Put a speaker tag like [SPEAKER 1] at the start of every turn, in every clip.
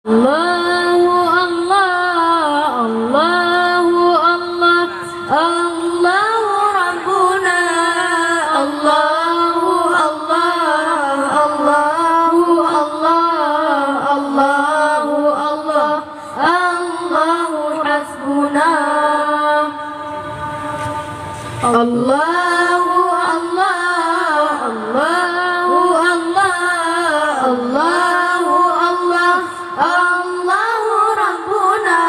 [SPEAKER 1] Allahu Allah, Allahu Allah, Allahu Rabbuna, Allahu Allah, Allahu Allah, Allahu Allah, Allahu Hasbuna, Allahu Allah, Allahu Allah, Allahu Allah, Allahu Rabbuna,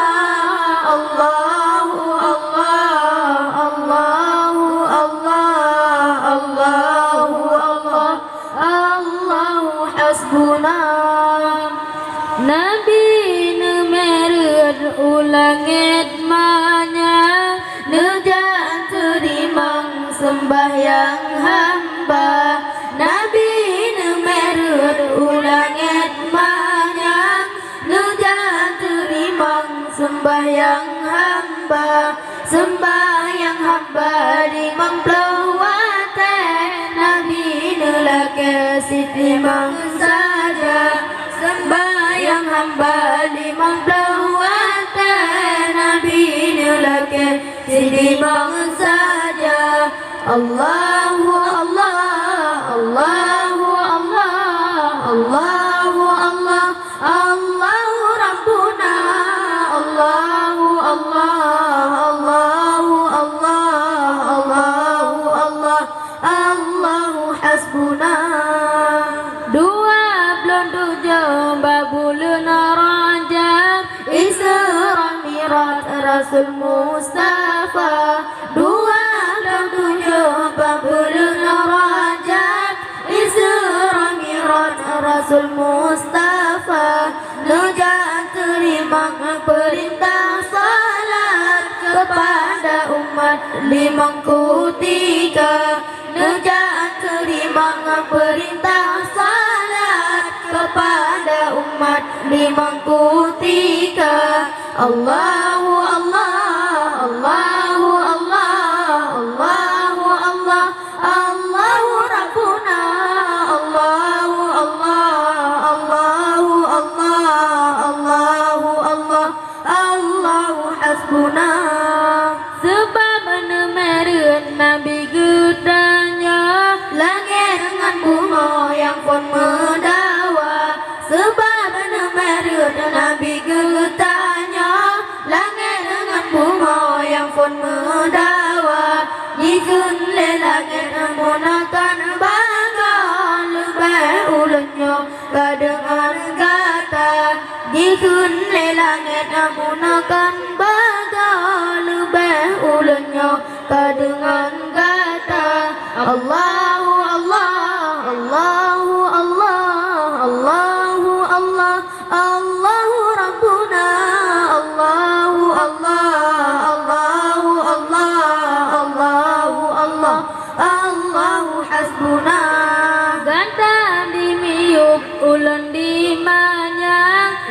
[SPEAKER 1] Allahu Allah, Allahu Allah, Allahu Allah, Allahu Hasbuna. Nabi nemerut ulangit manya nejak terimang sembahyang hamba. Nabi nemerut ulangit manya nejak terimang sembahyang hamba. Sembahyang hamba limang pelawate Nabi nelake sitimang saja. Sembahyang hamba limang pelawate Nabi nelake sitimang saja. Allahu Allah, Allahu Allah, Allahu Allah, Allahu Rabbuna, Allahu Allah, Allahu Allah, Allahu Allah, Allahu Hasbuna. Dua blondu jomba bulun Rajab Isra Mi'raj Rasul Mustafa. Dua blondu jomba bulun Rajab Isra Mi'raj Rasul Mustafa. Nejak terima perintah salat kepada umat limang kutika. Nejak terima perintah salat kepada umat limang kutika. Allahu Allah, Allahu Allah, Allahu Allah, Allahu Rabbuna, Allahu Allah, Allahu Allah, Allahu Allah, Allahu Hasbuna. Sebab nemerut Nabi gedanya langit dengan bumi yang pun mendawa. Sebab nemerut Nabi gedanya langit dengan bumi yang pun mendawa. Jikun le langit menggunakan bagal lebih ulunnya kadengar kata. Jikun le langit menggunakan bagal lebih ulunnya kadengar kata. Allahu Allah, Allahu Allah, Allahu Allah, Allahu Rabbuna, Allahu Allah, Allahu Allah, Allahu Allah, Allahu Hasbuna. Ganta dimiup ulun dimanya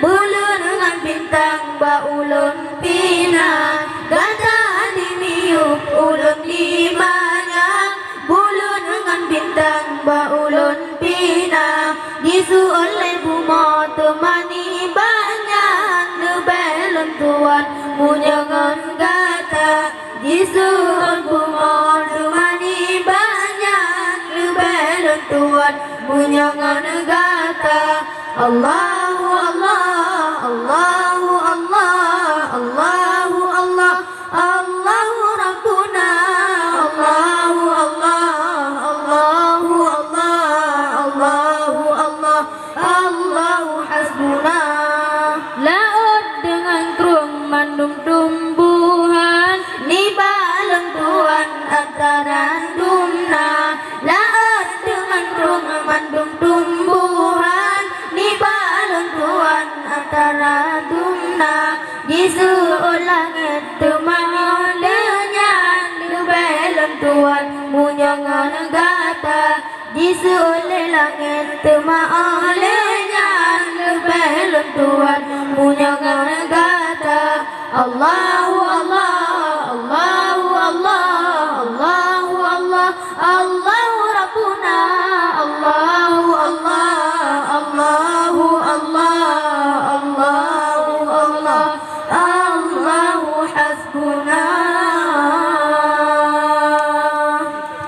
[SPEAKER 1] bulun dengan bintang ba ulun pina. Ganta dimiup ulun dimanya bulun dengan bintang ba ulun pina. Disu oleh bumo temani banyak lebelun tuan munyangan gata. Disu oleh bumo temani banyak lebelun tuan munyangan gata. Allahu Allah, Allahu Allah, Allahu Allah, Allahu Rabbuna, Allahu Allah, Allahu Allah, Allahu Allah, Allahu Hasbuna. Laut dengan kerung mandum tumbuhan ni baleng tuan antara dumna. Laut dengan kerung mandum tumbuhan ni baleng tuan antara dumna. Jisu langit temangolenya lebelon tuan munyangan gata. Jisu langit temangolenya lebelon tuan munyangan gata. Allah